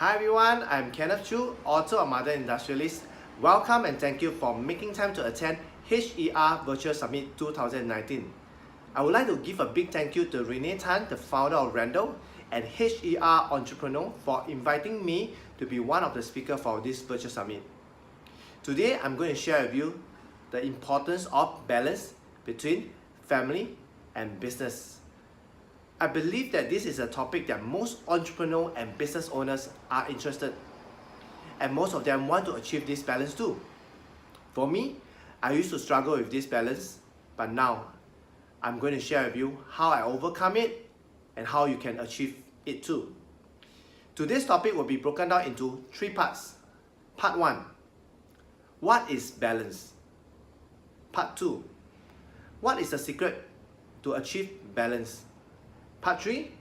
Hi everyone, I'm Kenneth Choo, author of Mother Industrialist. Welcome and thank you for making time to attend HER Virtual Summit 2019. I would like to give a big thank you to Renee Tan, the founder of Randall, and HER Entrepreneur for inviting me to be one of the speakers for this virtual summit. Today, I'm going to share with you the importance of balance between family and business. I believe that this is a topic that most entrepreneurs and business owners are interested, and most of them want to achieve this balance too. For me, I used to struggle with this balance, but now I'm going to share with you how I overcome it and how you can achieve it too. Today's topic will be broken down into 3 parts. Part 1, what is balance? Part 2, what is the secret to achieve balance? Part 3,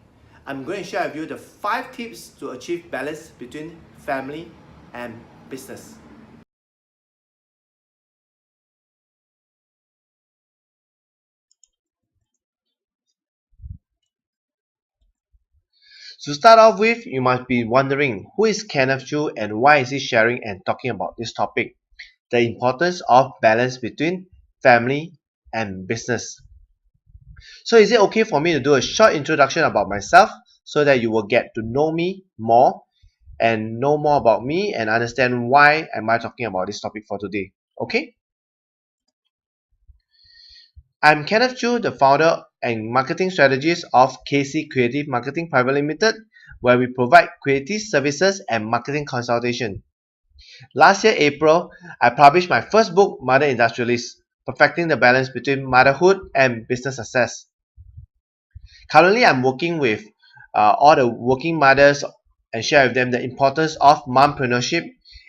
I'm going to share with you the 5 tips to achieve balance between family and business. To start off with, you must be wondering who is Kenneth Choo and why is he sharing and talking about this topic, the importance of balance between family and business. So is it okay for me to do a short introduction about myself so that you will get to know me more and know more about me and understand why am I talking about this topic for today? Okay? I'm Kenneth Choo, the founder and marketing strategist of KC Creative Marketing Private Limited, where we provide creative services and marketing consultation. Last year, April, I published my first book, Mother Industrialist, Perfecting the Balance Between Motherhood and Business Success. Currently, I'm working with all the working mothers and share with them the importance of mompreneurship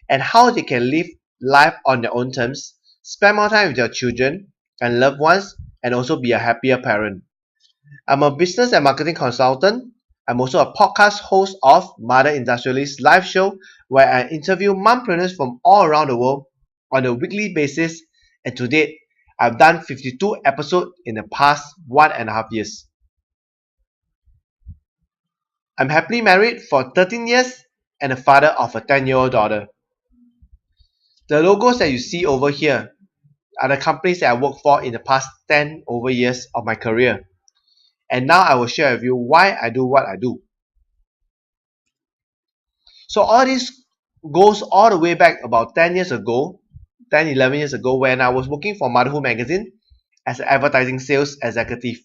and how they can live life on their own terms, spend more time with their children and loved ones, and also be a happier parent. I'm a business and marketing consultant. I'm also a podcast host of Mother Industrialist live show where I interview mompreneurs from all around the world on a weekly basis, and to date, I've done 52 episodes in the past 1.5 years. I'm happily married for 13 years and a father of a 10-year-old daughter. The logos that you see over here are the companies that I worked for in the past 10 over years of my career. And now I will share with you why I do what I do. So all this goes all the way back about 10 years ago, 10, 11 years ago, when I was working for Motherhood magazine as an advertising sales executive.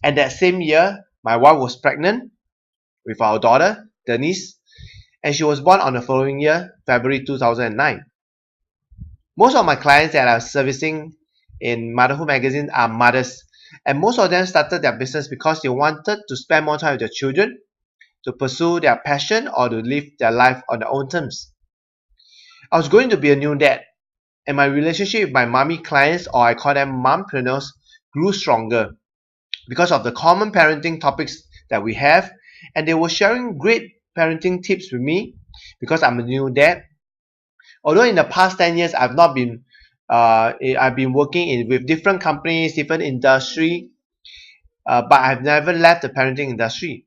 And that same year, my wife was pregnant with our daughter, Denise, and she was born on the following year, February 2009. Most of my clients that I'm servicing in Motherhood magazine are mothers, and most of them started their business because they wanted to spend more time with their children, to pursue their passion, or to live their life on their own terms. I was going to be a new dad, and my relationship with my mommy clients, or I call them mompreneurs, grew stronger because of the common parenting topics that we have, and they were sharing great parenting tips with me because I'm a new dad. Although in the past 10 years I've been working with different companies, different industry, but I've never left the parenting industry,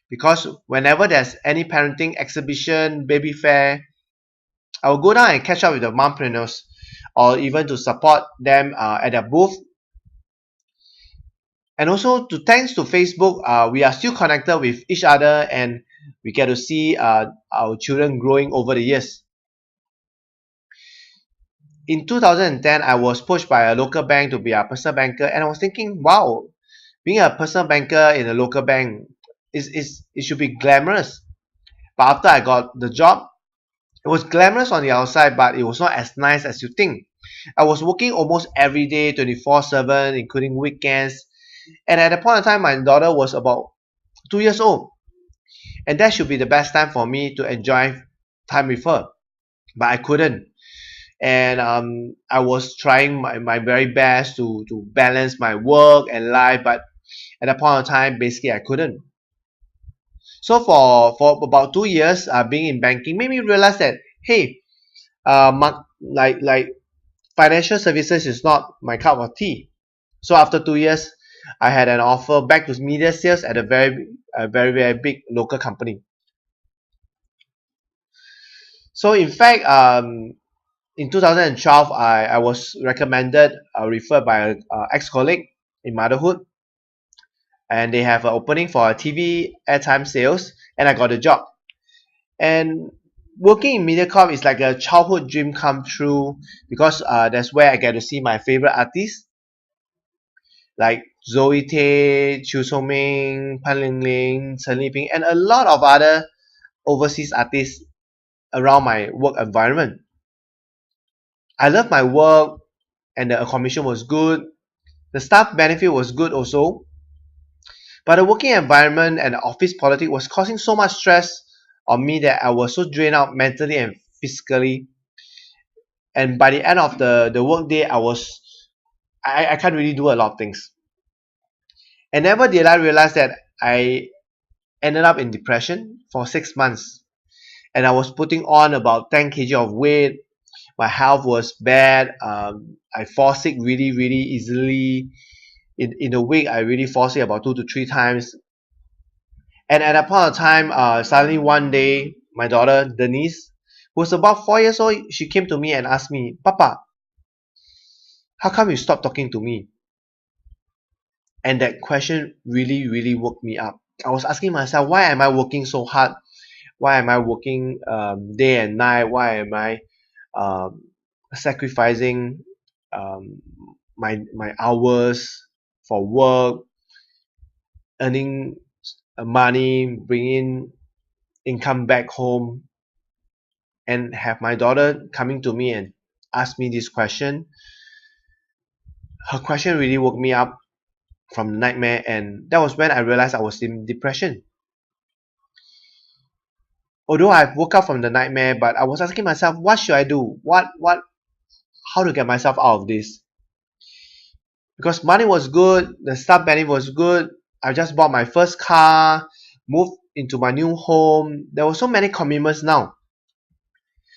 because whenever there's any parenting exhibition, baby fair, I will go down and catch up with the mompreneurs, or even to support them at their booth. And also, thanks to Facebook, we are still connected with each other, and we get to see our children growing over the years. In 2010, I was pushed by a local bank to be a personal banker, and I was thinking, wow, being a personal banker in a local bank it should be glamorous. But after I got the job, it was glamorous on the outside, but it was not as nice as you think. I was working almost every day, 24/7, including weekends. And at that point in time, my daughter was about 2 years old. And that should be the best time for me to enjoy time with her. But I couldn't. And I was trying my very best to balance my work and life. But at that point in time, basically, I couldn't. So for about 2 years, being in banking made me realize that, hey, like financial services is not my cup of tea. So after 2 years, I had an offer back to media sales at a very big local company. So in fact, in 2012, I was recommended, referred by a ex-colleague in motherhood, and they have an opening for a TV airtime sales, and I got the job. And working in MediaCorp is like a childhood dream come true, because that's where I get to see my favorite artists like Zoe Tay, Choo Ming, Pan Ling Ling, Chen Liping, and a lot of other overseas artists around my work environment. I love my work, and the accommodation was good. The staff benefit was good also, but the working environment and the office politics was causing so much stress on me that I was so drained out mentally and physically. And by the end of the work day, I can't really do a lot of things. And never did I realize that I ended up in depression for 6 months. And I was putting on about 10 kg of weight. My health was bad. I fall sick really, really easily. In a week, I really fall sick about 2 to 3 times. And at that point of time, suddenly one day, my daughter Denise, who was about 4 years old, she came to me and asked me, "Papa, how come you stopped talking to me?" And that question really, really woke me up. I was asking myself, why am I working so hard? Why am I working day and night? Why am I sacrificing my hours for work, earning money, bringing income back home, and have my daughter coming to me and ask me this question? Her question really woke me up from the nightmare, and that was when I realized I was in depression. Although I woke up from the nightmare, but I was asking myself, what should I do? How to get myself out of this? Because money was good, the staff benefit was good. I just bought my first car, moved into my new home. There were so many commitments now.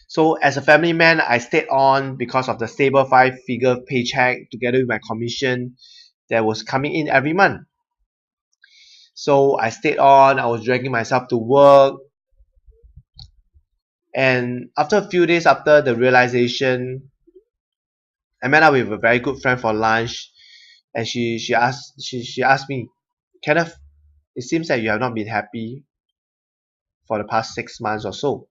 So as a family man, I stayed on because of the stable 5-figure paycheck together with my commission that was coming in every month. So I stayed on. I was dragging myself to work. And after a few days after the realization, I met up with a very good friend for lunch, and she asked me, "Kenneth, it seems that you have not been happy for the past 6 months or so."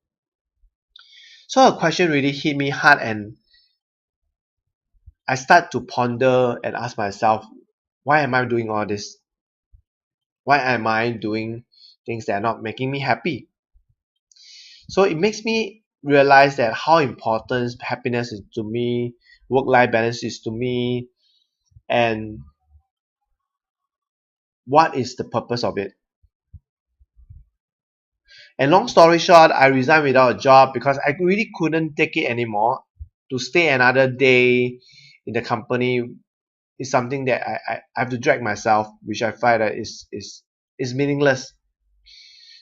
So her question really hit me hard, and I start to ponder and ask myself, why am I doing all this? Why am I doing things that are not making me happy? So it makes me realize that how important happiness is to me, work-life balance is to me, and what is the purpose of it. And long story short, I resigned without a job because I really couldn't take it anymore. To stay another day in the company is something that I have to drag myself, which I find that is meaningless.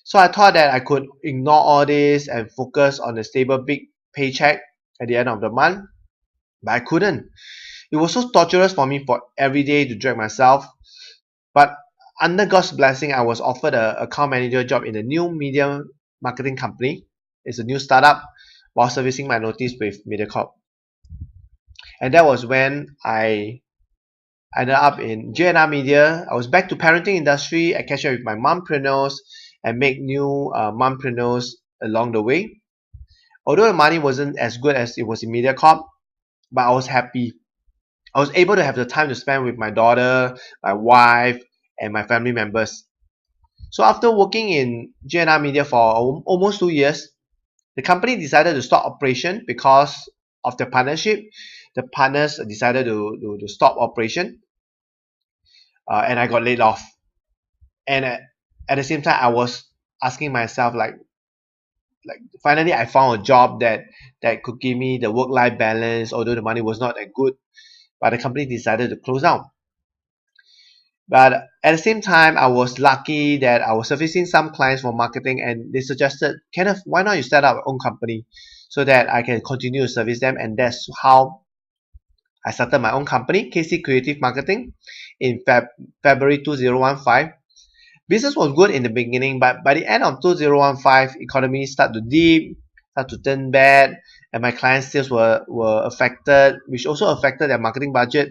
So I thought that I could ignore all this and focus on a stable big paycheck at the end of the month, but I couldn't. It was so torturous for me for every day to drag myself. But under God's blessing, I was offered a account manager job in a new media marketing company. It's a new startup while servicing my notice with MediaCorp. And that was when I ended up in J&R Media. I was back to parenting industry. I catch up with my mompreneurs and make new mompreneurs along the way. Although the money wasn't as good as it was in MediaCorp, but I was happy. I was able to have the time to spend with my daughter, my wife, and my family members. So after working in J&R Media for almost 2 years, the company decided to stop operation because of the partnership. The partners decided to stop operation, and I got laid off. And at the same time, I was asking myself, like finally I found a job that could give me the work-life balance, although the money was not that good. But the company decided to close down. But at the same time, I was lucky that I was servicing some clients for marketing, and they suggested, "Kenneth, why not you set up your own company so that I can continue to service them?" And that's how I started my own company, KC Creative Marketing, in February 2015. Business was good in the beginning, but by the end of 2015, economy started to dip. started to turn bad, and my client sales were affected, which also affected their marketing budget.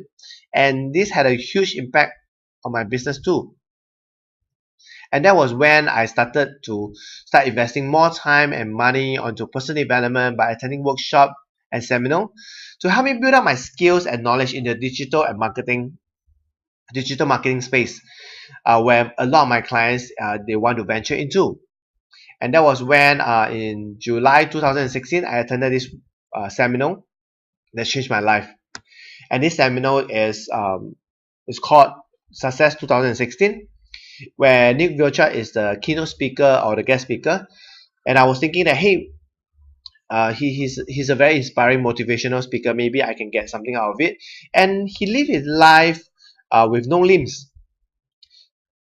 And this had a huge impact on my business too. And that was when I started to start investing more time and money onto personal development by attending workshop and seminar to help me build up my skills and knowledge in the digital marketing space, where a lot of my clients they want to venture into. And that was when in July 2016 I attended this seminar that changed my life. And this seminar is called Success 2016, where Nick Vujicic is the keynote speaker or the guest speaker. And I was thinking that, hey, he's a very inspiring motivational speaker. Maybe I can get something out of it. And he lived his life with no limbs.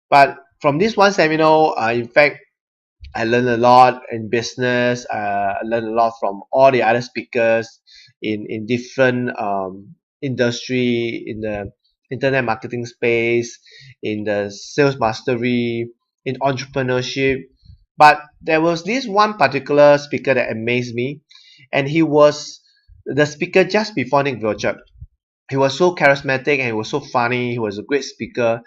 But from this one seminar, in fact, I learned a lot in business. I learned a lot from all the other speakers in different industry, in the internet marketing space, in the sales mastery, in entrepreneurship. But there was this one particular speaker that amazed me, and he was the speaker just before Nick Vujicic. He was so charismatic and he was so funny. He was a great speaker.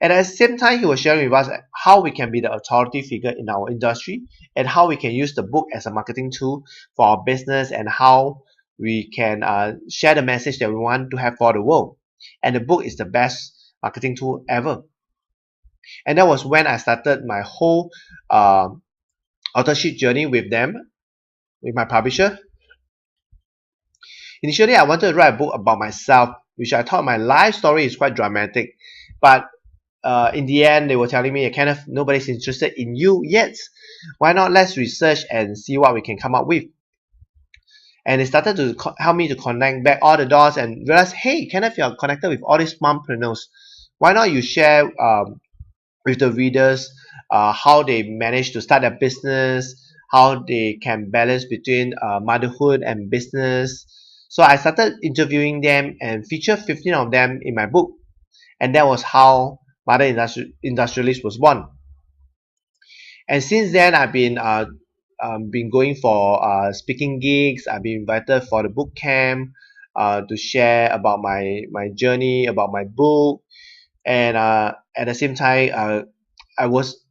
And at the same time, he was sharing with us how we can be the authority figure in our industry and how we can use the book as a marketing tool for our business and how we can share the message that we want to have for the world. And the book is the best marketing tool ever. And that was when I started my whole authorship journey with them, with my publisher. Initially, I wanted to write a book about myself, which I thought my life story is quite dramatic. But in the end, they were telling me, Kenneth, nobody's interested in you yet. Why not let's research and see what we can come up with? And they started to help me to connect back all the dots and realize, hey, Kenneth, you're connected with all these mompreneurs. Why not you share with the readers how they manage to start their business, how they can balance between motherhood and business. So I started interviewing them and featured 15 of them in my book. And that was how Mother Industrialist was born. And since then, I've been going for speaking gigs. I've been invited for the book camp to share about my journey, about my book. And at the same time, I was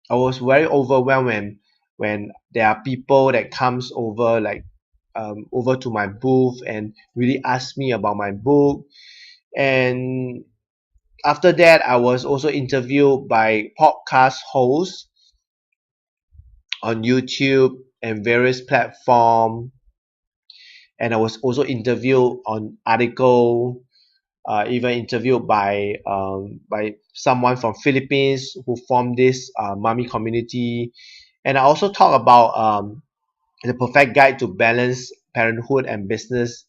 very overwhelmed when there are people that comes over over to my booth and really ask me about my book. And after that, I was also interviewed by podcast hosts on YouTube and various platforms. And I was also interviewed on article, even interviewed by someone from Philippines who formed this mommy community. And I also talk about the perfect guide to balance parenthood and business.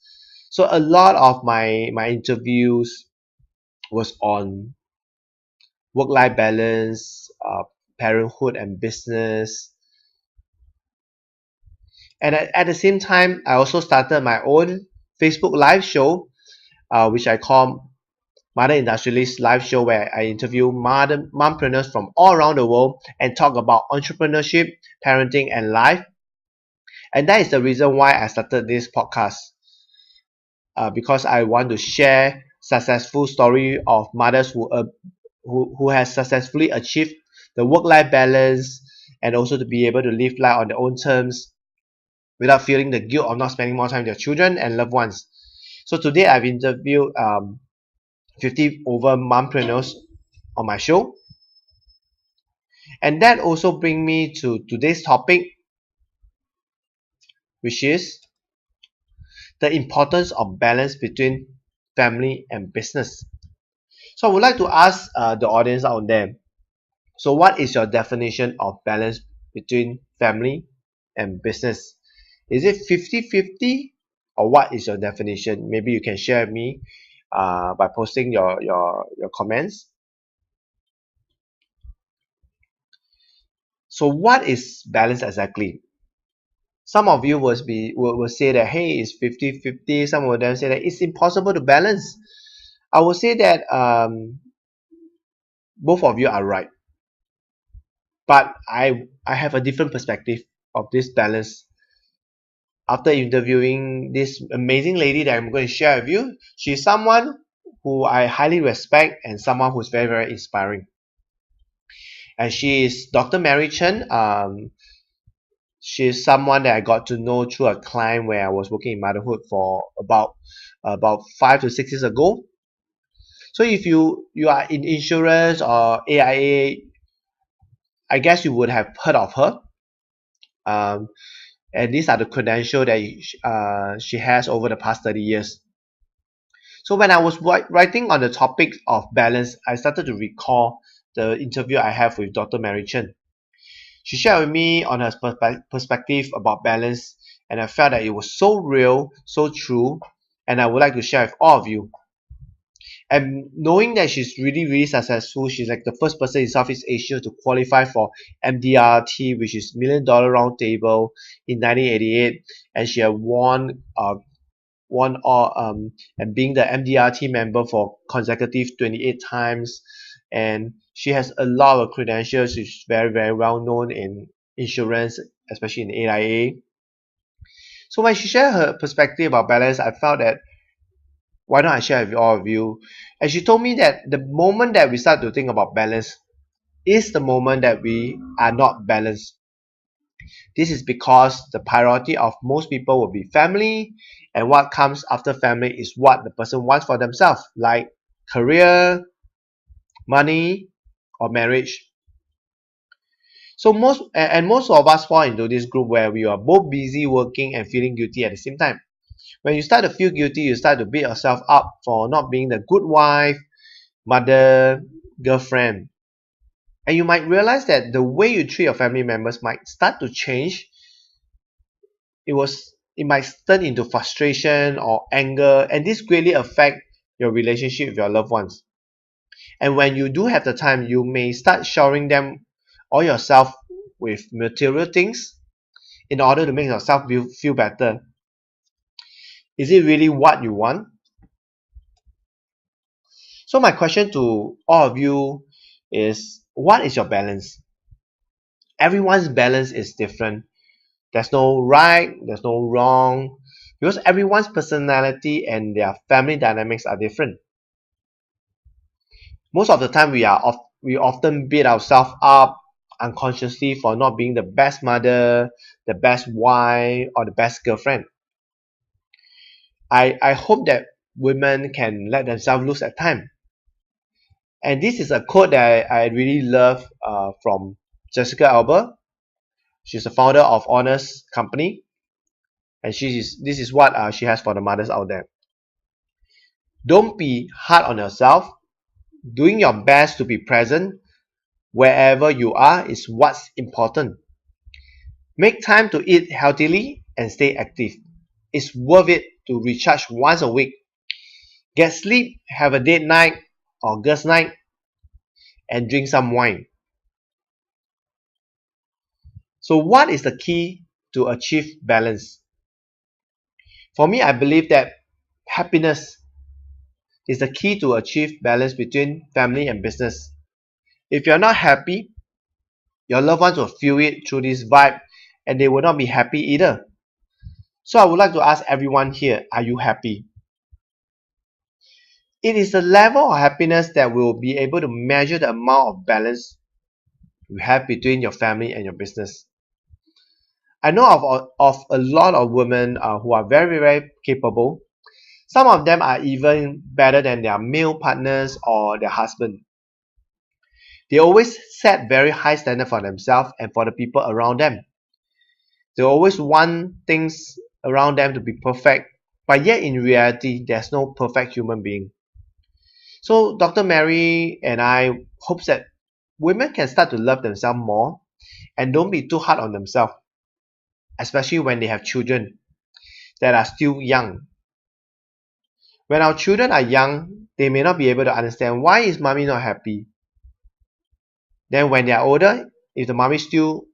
So a lot of my interviews was on work-life balance, parenthood and business. And at the same time, I also started my own Facebook live show, which I call Mother Industrialist Live Show, where I interview mompreneurs from all around the world and talk about entrepreneurship, parenting, and life. And that is the reason why I started this podcast, because I want to share successful story of mothers who has successfully achieved the work-life balance and also to be able to live life on their own terms without feeling the guilt of not spending more time with their children and loved ones. So today I've interviewed 50 over mompreneurs on my show. And that also brings me to today's topic, which is the importance of balance between family and business. So I would like to ask the audience out there, so what is your definition of balance between family and business? Is it 50-50 or what is your definition? Maybe you can share with me by posting your comments. So what is balance exactly? Some of you will say that, hey, it's 50-50. Some of them say that it's impossible to balance. I will say that both of you are right. But I have a different perspective of this balance after interviewing this amazing lady that I'm going to share with you. She's someone who I highly respect and someone who's very, very inspiring. And she is Dr. Mary Chen. She's someone that I got to know through a client where I was working in motherhood for about 5 to 6 years ago. So if you are in insurance or AIA, I guess you would have heard of her. Um, and these are the credentials that she has over the past 30 years. So when I was writing on the topic of balance, I started to recall the interview I have with Dr. Mary Chen. She shared with me on her perspective about balance, and I felt that it was so real, so true, and I would like to share with all of you. And knowing that she's really, really successful, she's like the first person in Southeast Asia to qualify for MDRT, which is Million Dollar Round Table in 1988, and she had won all and being the MDRT member for consecutive 28 times, and she has a lot of credentials. She's very, very well known in insurance, especially in AIA. So when she shared her perspective about balance, I felt that why don't I share with all of you? And she told me that the moment that we start to think about balance is the moment that we are not balanced. This is because the priority of most people will be family, and what comes after family is what the person wants for themselves, like career, money, or marriage. So most of us fall into this group where we are both busy working and feeling guilty at the same time. When you start to feel guilty, you start to beat yourself up for not being the good wife, mother, girlfriend. And you might realize that the way you treat your family members might start to change. It might turn into frustration or anger, and this greatly affect your relationship with your loved ones. And when you do have the time, you may start showering them or yourself with material things in order to make yourself feel better. Is it really what you want? So my question to all of you is, what is your balance? Everyone's balance is different. There's no right, there's no wrong, because everyone's personality and their family dynamics are different. Most of the time, we often beat ourselves up unconsciously for not being the best mother, the best wife, or the best girlfriend. I hope that women can let themselves loose at time. And this is a quote that I really love from Jessica Alba. She's the founder of Honest Company, and this is what she has for the mothers out there. Don't be hard on yourself. Doing your best to be present wherever you are is what's important. Make time to eat healthily and stay active. It's worth it to recharge once a week. Get sleep, have a date night or girls' night, and drink some wine. So, what is the key to achieve balance? For me, I believe that happiness is the key to achieve balance between family and business. If you're not happy, your loved ones will feel it through this vibe and they will not be happy either. So I would like to ask everyone here, are you happy? It is the level of happiness that will be able to measure the amount of balance you have between your family and your business. I know of a lot of women who are very, very capable. Some of them are even better than their male partners or their husband. They always set very high standard for themselves and for the people around them. They always want things around them to be perfect, but yet in reality, there's no perfect human being. So Dr. Mary and I hope that women can start to love themselves more and don't be too hard on themselves, especially when they have children that are still young. When our children are young, they may not be able to understand why is mommy not happy. Then when they are older, if the mommy still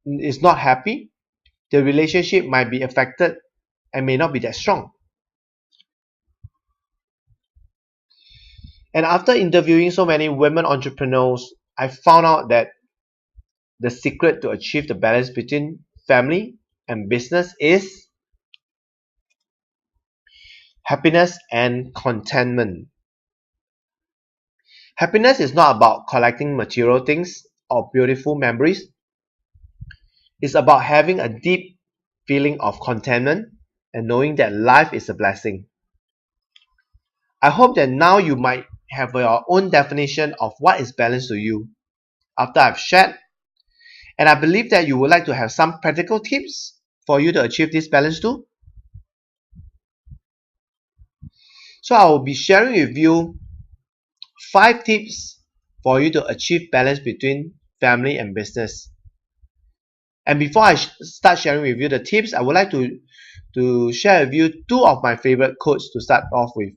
is not happy, the relationship might be affected and may not be that strong. And after interviewing so many women entrepreneurs, I found out that the secret to achieve the balance between family and business is happiness and contentment. Happiness is not about collecting material things or beautiful memories. It's about having a deep feeling of contentment and knowing that life is a blessing. I hope that now you might have your own definition of what is balance to you after I've shared, and I believe that you would like to have some practical tips for you to achieve this balance too. So I will be sharing with you 5 tips for you to achieve balance between family and business. And before I start sharing with you the tips, I would like to share with you 2 of my favorite quotes to start off with.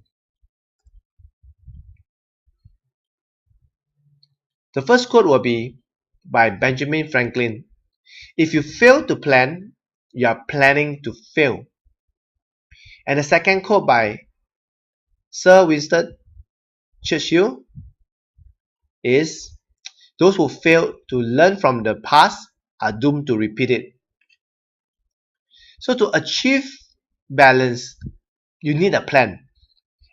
The first quote will be by Benjamin Franklin. If you fail to plan, you are planning to fail. And the second quote by Sir Winston Churchill is, those who fail to learn from the past are doomed to repeat it. So to achieve balance, you need a plan.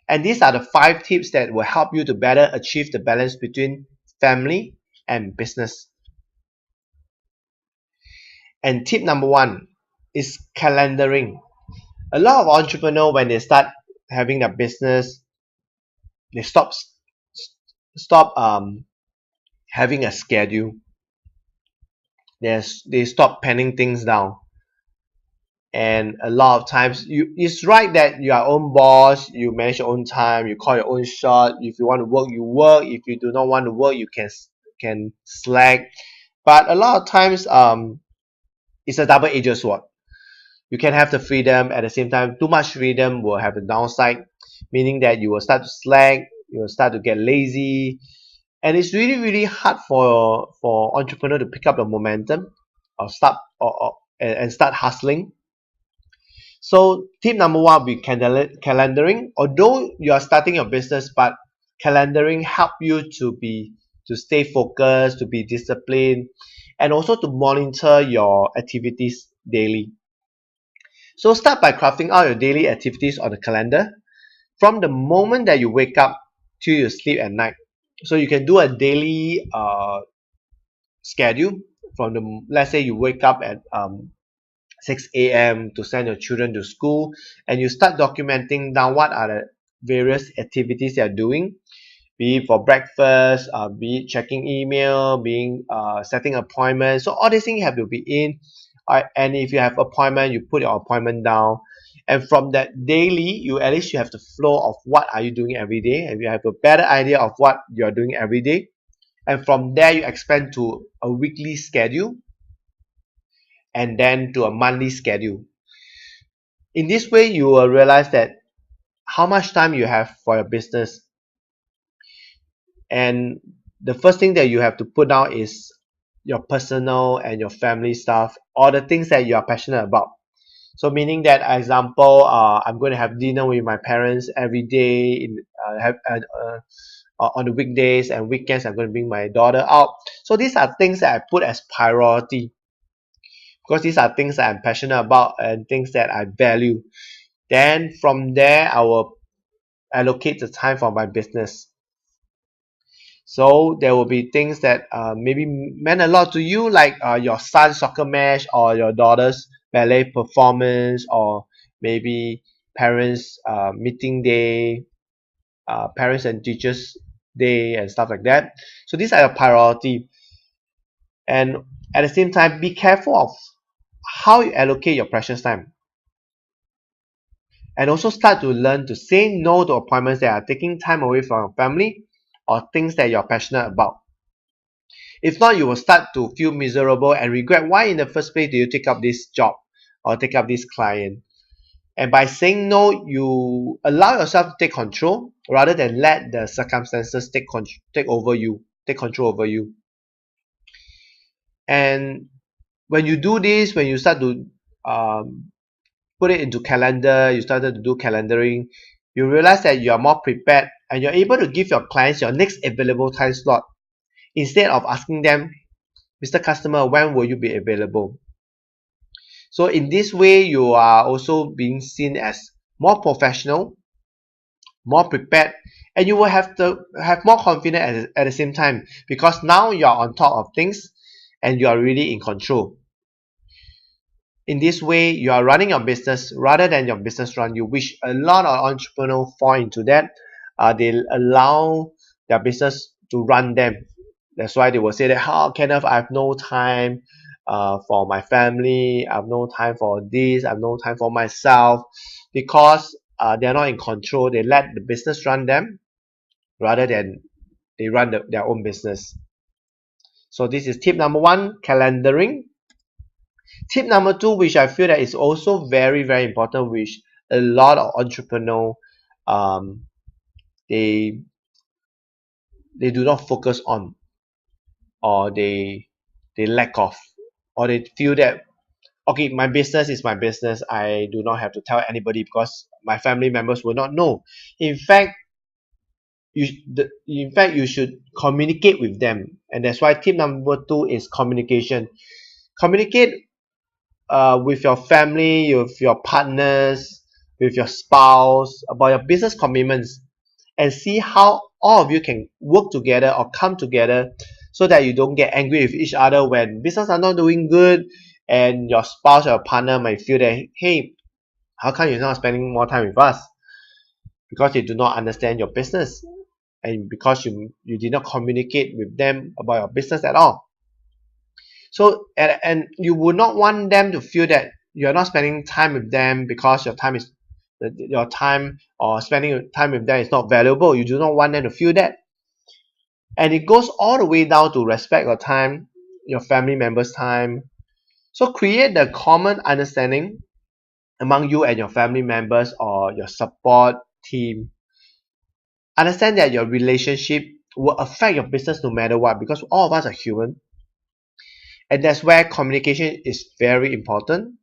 And these are the 5 tips that will help you to better achieve the balance between family and business. And tip number 1 is calendaring. A lot of entrepreneurs, when they start having their business, they stop having a schedule. They stop penning things down. And a lot of times, it's right that you are own boss, you manage your own time, you call your own shot. If you want to work, you work. If you do not want to work, you can slack. But a lot of times, it's a double-edged sword. You can have the freedom, at the same time, too much freedom will have a downside, meaning that you will start to slack, you will start to get lazy, and it's really, really hard for entrepreneur to pick up the momentum or start hustling. So tip number 1 will be calendaring. Although you are starting your business, but calendaring help you to stay focused, to be disciplined, and also to monitor your activities daily. So start by crafting out your daily activities on the calendar from the moment that you wake up till you sleep at night. So you can do a daily schedule from let's say you wake up at 6 a.m. to send your children to school, and you start documenting down what are the various activities you are doing, be it for breakfast, be it checking email, being setting appointments. So all these things have to be in. And if you have appointment, you put your appointment down. And from that daily, at least you have the flow of what are you doing every day, and you have a better idea of what you are doing every day. And from there, you expand to a weekly schedule, and then to a monthly schedule. In this way, you will realize that how much time you have for your business. And the first thing that you have to put down is your personal and your family stuff, or the things that you are passionate about. So meaning that, example, I'm going to have dinner with my parents every day, on the weekdays, and weekends I'm going to bring my daughter out. So these are things that I put as priority, because these are things that I'm passionate about and things that I value. Then from there, I will allocate the time for my business. So there will be things that maybe meant a lot to you, like your son's soccer match, or your daughter's ballet performance, or maybe parents meeting day, parents and teachers day, and stuff like that. So these are your priority. And at the same time, be careful of how you allocate your precious time. And also start to learn to say no to appointments that are taking time away from your family, or things that you're passionate about. If not, you will start to feel miserable and regret why in the first place do you take up this job or take up this client. And by saying no, you allow yourself to take control rather than let the circumstances take control over you. And when you do this, when you start to put it into calendar, you started to do calendaring, you realize that you are more prepared and you're able to give your clients your next available time slot, instead of asking them, Mr. Customer, when will you be available? So in this way, you are also being seen as more professional, more prepared, and you will have to have more confidence at the same time, because now you are on top of things and you are really in control. In this way, you are running your business rather than your business run you, which a lot of entrepreneurs fall into that. They allow their business to run them. That's why they will say that, how, Kenneth, I have no time for my family, I have no time for this, I have no time for myself, because they're not in control. They let the business run them rather than they run their own business. So this is tip number one, calendaring. Tip number two, which I feel that is also very, very important, which a lot of entrepreneurs um, they do not focus on, or they lack of, or they feel that, okay, my business is my business, I do not have to tell anybody because my family members will not know. In fact, you should communicate with them, and that's why tip number two is communication. Communicate with your family, with your partners, with your spouse about your business commitments, and see how all of you can work together or come together, so that you don't get angry with each other when business are not doing good, and your spouse or your partner might feel that, hey, how come you're not spending more time with us? Because they do not understand your business, and because you did not communicate with them about your business at all. So and you would not want them to feel that you're not spending time with them because your time or spending time with them is not valuable. You do not want them to feel that. And it goes all the way down to respect your time, your family members' time. So create the common understanding among you and your family members or your support team. Understand that your relationship will affect your business no matter what, because all of us are human. And that's where communication is very important.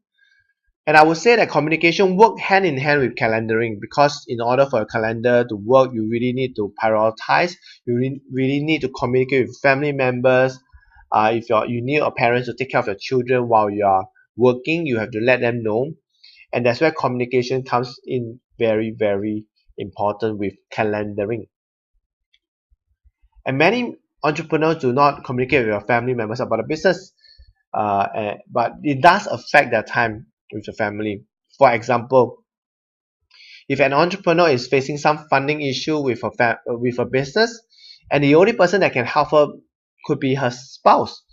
And I would say that communication work hand in hand with calendaring, because in order for a calendar to work, you really need to prioritize. You really need to communicate with family members. If you need your parents to take care of your children while you are working, you have to let them know. And that's where communication comes in very, very important with calendaring. And many entrepreneurs do not communicate with their family members about the business, but it does affect their time with the family. For example, if an entrepreneur is facing some funding issue with a business, and the only person that can help her could be her spouse.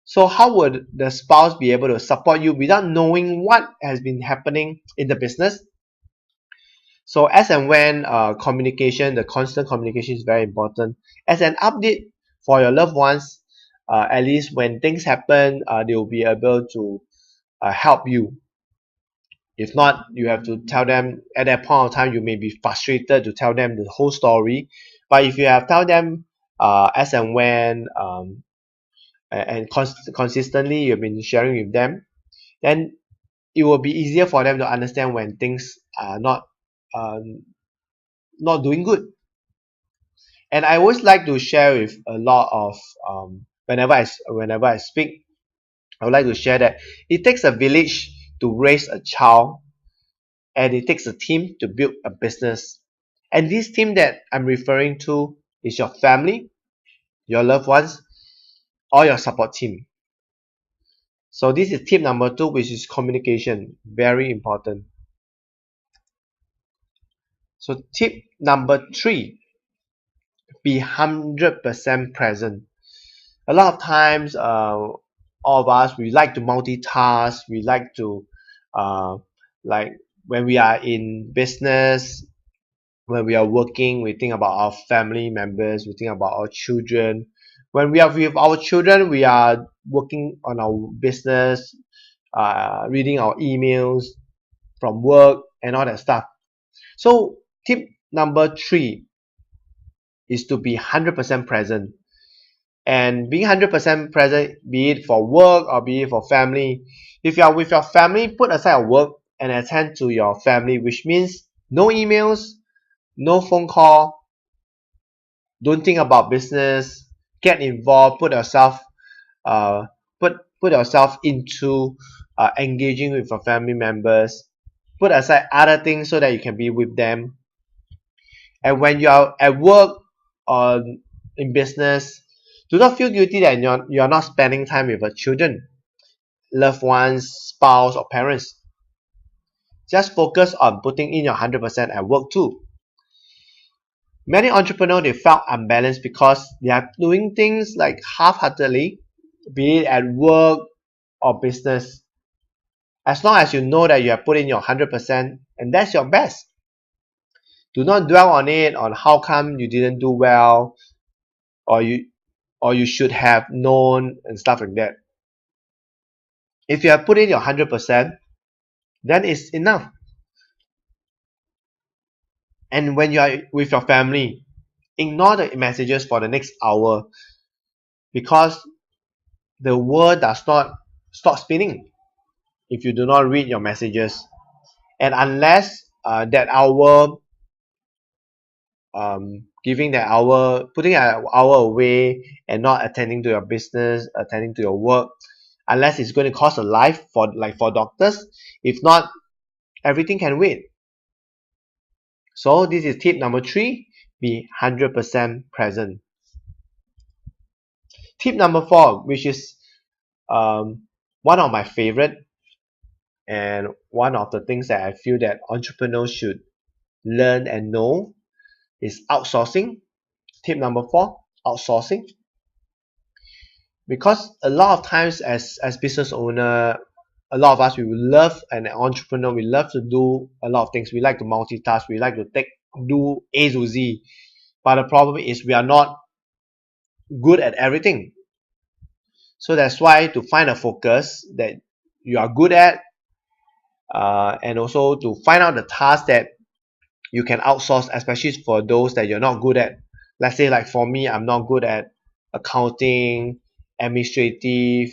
So how would the spouse be able to support you without knowing what has been happening in the business? So as and when communication, the constant communication is very important. As an update for your loved ones, at least when things happen, they will be able to help you. If not, you have to tell them at that point of time. You may be frustrated to tell them the whole story, but if you have tell them as and when and consistently you've been sharing with them, then it will be easier for them to understand when things are um, not doing good. And I always like to share with a lot of whenever I speak, I would like to share that it takes a village to raise a child, and it takes a team to build a business. And this team that I'm referring to is your family, your loved ones, or your support team. So this is tip number two, which is communication, very important. So tip number three, be 100% present. A lot of times, all of us, we like to multitask. We like to, like when we are in business, when we are working, we think about our family members, we think about our children. When we are with our children, we are working on our business, reading our emails from work and all that stuff. So tip number three is to be 100% present. And being 100% present, be it for work or be it for family. If you are with your family, put aside your work and attend to your family, which means no emails, no phone call, don't think about business, get involved, put yourself uh, put yourself into engaging with your family members. Put aside other things so that you can be with them. And when you are at work or in business, do not feel guilty that you're not spending time with your children, loved ones, spouse, or parents. Just focus on putting in your 100% at work too. Many entrepreneurs they felt unbalanced because they are doing things like half-heartedly, be it at work or business. As long as you know that you have put in your 100% and that's your best. Do not dwell on it, on how come you didn't do well, or you should have known and stuff like that. If you have put in your 100%, then it's enough. And when you are with your family, ignore the messages for the next hour because the world does not stop spinning if you do not read your messages. And unless that hour, giving that hour, putting an hour away and not attending to your business, attending to your work, unless it's going to cost a life for doctors. If not, everything can wait. So this is tip number 3, be 100% present. Tip number 4, which is one of my favorite and one of the things that I feel that entrepreneurs should learn and know is outsourcing. Tip number 4, outsourcing. Because a lot of times as business owner, a lot of us, we love an entrepreneur, we love to do a lot of things. We like to multitask, we like to do A to Z. But the problem is we are not good at everything. So that's why to find a focus that you are good at, and also to find out the tasks that you can outsource, especially for those that you're not good at. Let's say like for me, I'm not good at accounting, administrative,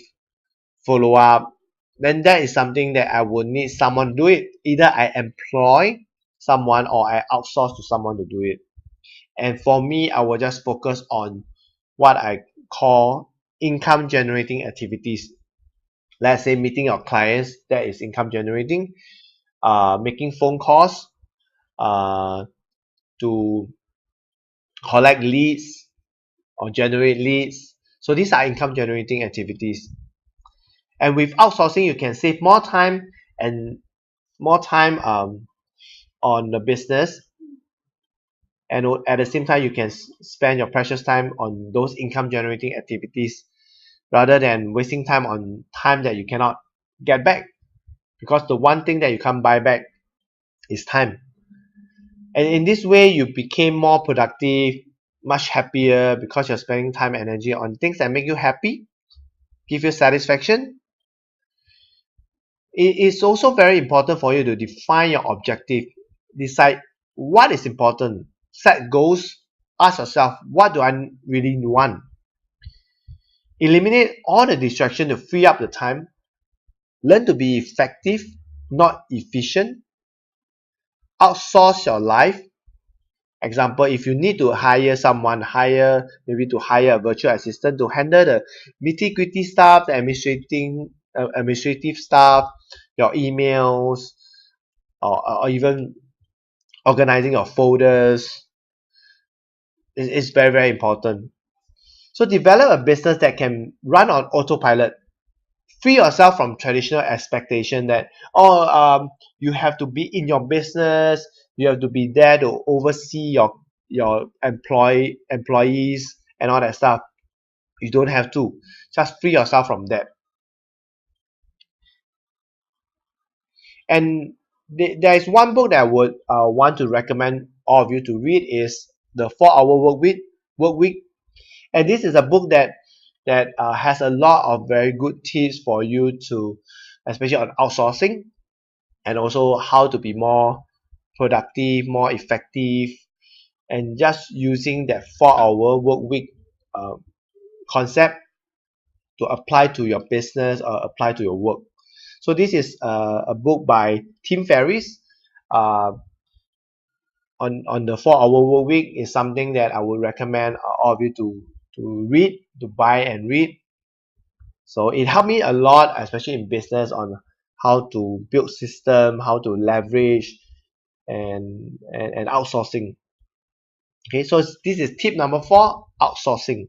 follow up. Then that is something that I would need someone to do it. Either I employ someone or I outsource to someone to do it. And for me, I will just focus on what I call income generating activities. Let's say meeting your clients, that is income generating. Making phone calls to collect leads or generate leads. So these are income generating activities. And with outsourcing, you can save more time and more time on the business, and at the same time you can spend your precious time on those income generating activities rather than wasting time on time that you cannot get back, because the one thing that you can't buy back is time. And in this way you became more productive, much happier, because you're spending time and energy on things that make you happy, give you satisfaction. It is also very important for you to define your objective, decide what is important, set goals, ask yourself, what do I really want? Eliminate all the distraction to free up the time. Learn to be effective, not efficient. Outsource your life. Example, if you need to hire someone, maybe to hire a virtual assistant to handle the nitty-gritty stuff, the administrative stuff, your emails, or even organizing your folders is very, very important. So develop a business that can run on autopilot. Free yourself from traditional expectation that you have to be in your business, you have to be there to oversee your employees and all that stuff. You don't have to. Just free yourself from that. And there is one book that I would want to recommend all of you to read, is the 4-Hour Work Week. And this is a book that has a lot of very good tips for you to, especially on outsourcing, and also how to be more productive, more effective, and just using that 4-hour work week concept to apply to your business or apply to your work. So this is a book by Tim Ferriss. On the 4-hour work week is something that I would recommend all of you to read, to buy and read. So it helped me a lot, especially in business, on how to build system, how to leverage, and outsourcing. Okay, so this is tip number 4, outsourcing.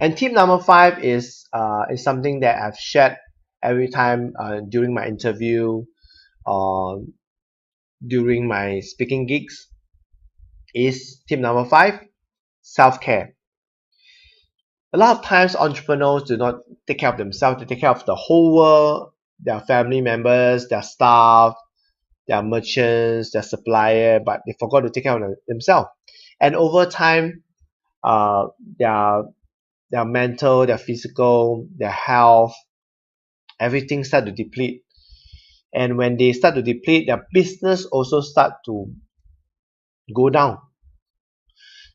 And tip number 5 is something that I've shared every time during my interview or during my speaking gigs. Is tip number 5, self-care. A lot of times entrepreneurs do not take care of themselves. They take care of the whole world, their family members, their staff, their merchants, their supplier, but they forgot to take care of themselves. And over time, uh, their their mental, their physical, their health, everything start to deplete. And when they start to deplete, their business also start to go down.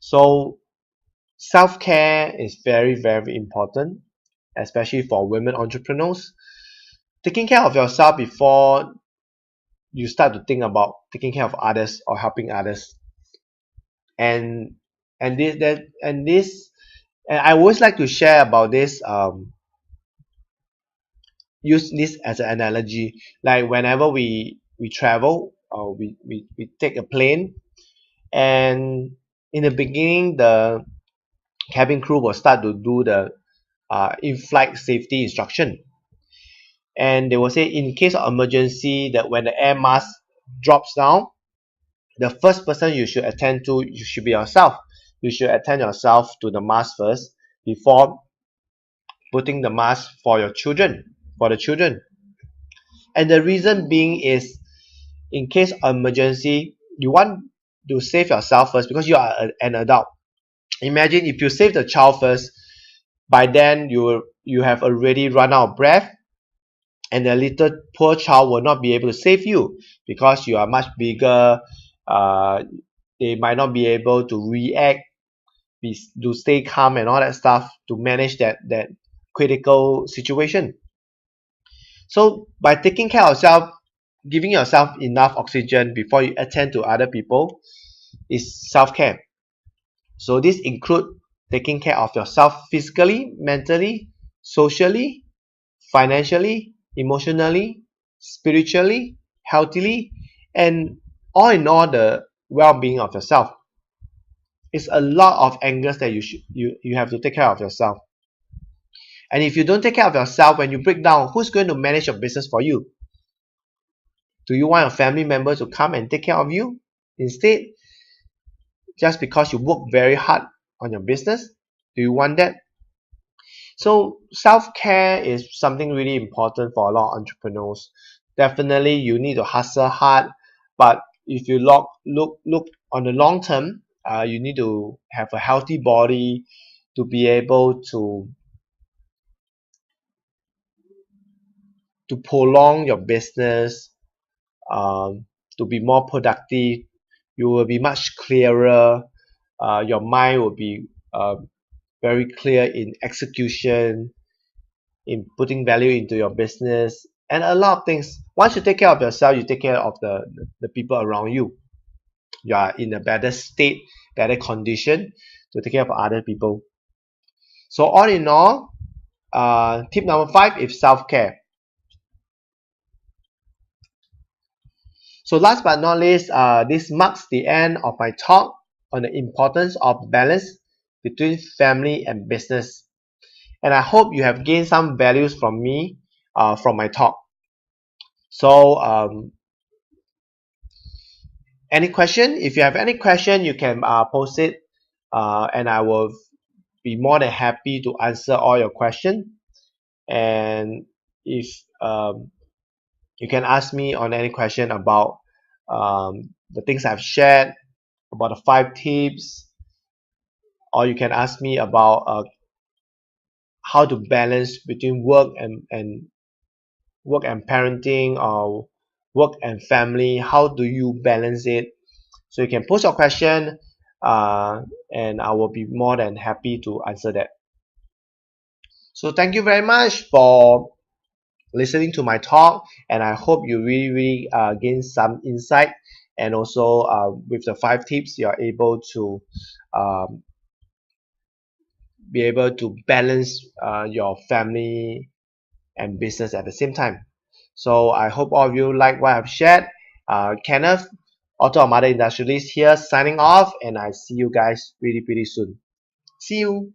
So self-care is very, very important, especially for women entrepreneurs. Taking care of yourself before you start to think about taking care of others or helping others. And and this that and this and I always like to share about this, use this as an analogy. Like whenever we travel or we take a plane, and in the beginning the cabin crew will start to do the in-flight safety instruction, and they will say in case of emergency that when the air mask drops down, the first person you should attend to, you should be yourself. You should attend yourself to the mask first before putting the mask for your children, for the children. And the reason being is, in case of emergency, you want to save yourself first because you are an adult. Imagine if you save the child first, by then you have already run out of breath, and the little poor child will not be able to save you because you are much bigger. uh, they might not be able to react, to stay calm and all that stuff to manage that critical situation. So by taking care of yourself, giving yourself enough oxygen before you attend to other people is self-care. So this include taking care of yourself physically, mentally, socially, financially, emotionally, spiritually, healthily, and all in all the well-being of yourself. It's a lot of angles that you have to take care of yourself. And if you don't take care of yourself, when you break down, who's going to manage your business for you? Do you want your family members to come and take care of you instead, just because you work very hard on your business? Do you want that? So self-care is something really important for a lot of entrepreneurs. Definitely you need to hustle hard, but if you look on the long term, you need to have a healthy body to be able to prolong your business, to be more productive. You will be much clearer. Your mind will be very clear in execution, in putting value into your business, and a lot of things. Once you take care of yourself, you take care of the people around you. You are in a better state, better condition to take care of other people. So all in all, tip number 5 is self-care. So last but not least, this marks the end of my talk on the importance of balance between family and business. And I hope you have gained some values from me, from my talk. So any question? If you have any question, you can post it, and I will be more than happy to answer all your questions. And if you can ask me on any question about the things I've shared, about the 5 tips, or you can ask me about how to balance between work and parenting, or work and family. How do you balance it? So you can post your question, and I will be more than happy to answer that. So thank you very much for listening to my talk, and I hope you really gain some insight, and also with the 5 tips you are able to um, be able to balance your family and business at the same time. So I hope all of you like what I've shared. Kenneth, author of Mother Industrialist here, signing off, and I see you guys pretty soon. See you.